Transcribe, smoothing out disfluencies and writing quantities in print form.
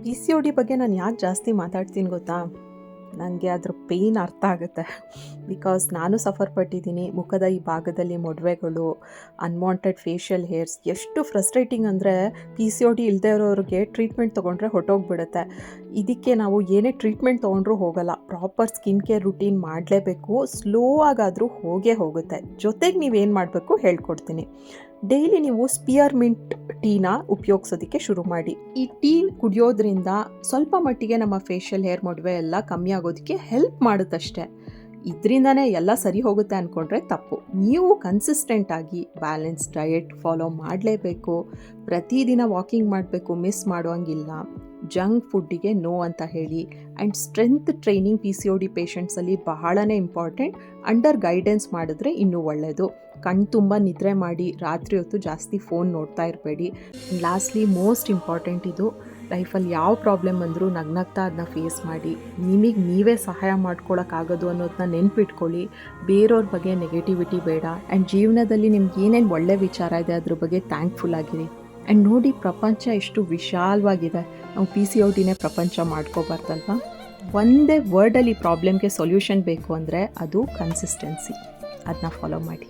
PCOD ಬಗ್ಗೆ ನಾನು ಯಾಕೆ ಜಾಸ್ತಿ ಮಾತಾಡ್ತೀನಿ ಗೊತ್ತಾ? ನನಗೆ ಅದ್ರ ಪೇಯ್ನ್ ಅರ್ಥ ಆಗುತ್ತೆ. ಬಿಕಾಸ್ ನಾನು ಸಫರ್ ಪಟ್ಟಿದ್ದೀನಿ. ಮುಖದ ಈ ಭಾಗದಲ್ಲಿ ಮೊಡವೆಗಳು, ಅನ್ವಾಂಟೆಡ್ ಫೇಶಿಯಲ್ ಹೇರ್ಸ್ ಎಷ್ಟು ಫ್ರಸ್ಟ್ರೇಟಿಂಗ್ ಅಂದರೆ PCOD ಇಲ್ಲದೆ ಇರೋರಿಗೆ ಟ್ರೀಟ್ಮೆಂಟ್ ತೊಗೊಂಡ್ರೆ ಹೊರಟೋಗ್ಬಿಡುತ್ತೆ. ಇದಕ್ಕೆ ನಾವು ಏನೇ ಟ್ರೀಟ್ಮೆಂಟ್ ತೊಗೊಂಡ್ರೂ ಹೋಗಲ್ಲ. ಪ್ರಾಪರ್ ಸ್ಕಿನ್ ಕೇರ್ ರುಟೀನ್ ಮಾಡಲೇಬೇಕು. ಸ್ಲೋ ಆಗಾದರೂ ಹೋಗೇ ಹೋಗುತ್ತೆ. ಜೊತೆಗೆ ನೀವೇನು ಮಾಡಬೇಕು ಹೇಳ್ಕೊಡ್ತೀನಿ. ಡೈಲಿ ನೀವು ಸ್ಪಿಯರ್ಮಿಂಟ್ ಟೀನ ಉಪಯೋಗಿಸೋದಕ್ಕೆ ಶುರು ಮಾಡಿ. ಈ ಟೀ ಕುಡಿಯೋದ್ರಿಂದ ಸ್ವಲ್ಪ ಮಟ್ಟಿಗೆ ನಮ್ಮ ಫೇಶಿಯಲ್ ಹೇರ್ ಮೊಡವೆ ಎಲ್ಲ ಕಮ್ಮಿ ಆಗೋದಕ್ಕೆ ಹೆಲ್ಪ್ ಮಾಡುತ್ತಷ್ಟೆ. ಇದರಿಂದನೇ ಎಲ್ಲ ಸರಿ ಹೋಗುತ್ತೆ ಅಂದ್ಕೊಂಡ್ರೆ ತಪ್ಪು. ನೀವು ಕನ್ಸಿಸ್ಟೆಂಟ್ ಆಗಿ ಬ್ಯಾಲೆನ್ಸ್ ಡಯಟ್ ಫಾಲೋ ಮಾಡಲೇಬೇಕು. ಪ್ರತಿದಿನ ವಾಕಿಂಗ್ ಮಾಡಬೇಕು, ಮಿಸ್ ಮಾಡೋಂಗಿಲ್ಲ. ಜಂಕ್ ಫುಡ್ಡಿಗೆ ನೋ ಅಂತ ಹೇಳಿ. ಆ್ಯಂಡ್ ಸ್ಟ್ರೆಂತ್ ಟ್ರೈನಿಂಗ್ PCOD ಪೇಷಂಟ್ಸಲ್ಲಿ ಬಹಳನೇ ಇಂಪಾರ್ಟೆಂಟ್. ಅಂಡರ್ ಗೈಡೆನ್ಸ್ ಮಾಡಿದ್ರೆ ಇನ್ನೂ ಒಳ್ಳೆಯದು. ಕಣ್ಣು ತುಂಬ ನಿದ್ರೆ ಮಾಡಿ ರಾತ್ರಿ ಹೊತ್ತು ಜಾಸ್ತಿ ಫೋನ್ ನೋಡ್ತಾ ಇರಬೇಡಿ. ಲಾಸ್ಟ್ಲಿ ಮೋಸ್ಟ್ ಇಂಪಾರ್ಟೆಂಟ್ ಇದು, ಲೈಫಲ್ಲಿ ಯಾವ ಪ್ರಾಬ್ಲಮ್ ಬಂದರೂ ನಗ್ನಗ್ತಾ ಅದನ್ನ ಫೇಸ್ ಮಾಡಿ. ನಿಮಗೆ ನೀವೇ ಸಹಾಯ ಮಾಡ್ಕೊಳಕ್ಕಾಗೋದು ಅನ್ನೋದನ್ನ ನೆನ್ಪಿಟ್ಕೊಳ್ಳಿ. ಬೇರೆಯವ್ರ ಬಗ್ಗೆ ನೆಗೆಟಿವಿಟಿ ಬೇಡ. ಆ್ಯಂಡ್ ಜೀವನದಲ್ಲಿ ನಿಮ್ಗೆ ಏನೇನು ಒಳ್ಳೆ ವಿಚಾರ ಇದೆ ಅದ್ರ ಬಗ್ಗೆ ಥ್ಯಾಂಕ್ಫುಲ್ ಆಗಿರಿ. ಆ್ಯಂಡ್ ನೋಡಿ, ಪ್ರಪಂಚ ಎಷ್ಟು ವಿಶಾಲವಾಗಿದೆ. ನಾವು PCODನೇ ಪ್ರಪಂಚ ಮಾಡ್ಕೋಬಾರ್ದಲ್ವಾ? ಒಂದೇ ವರ್ಡಲ್ಲಿ ಪ್ರಾಬ್ಲಮ್ಗೆ ಸೊಲ್ಯೂಷನ್ ಬೇಕು ಅಂದರೆ ಅದು ಕನ್ಸಿಸ್ಟೆನ್ಸಿ. ಅದನ್ನ ಫಾಲೋ ಮಾಡಿ.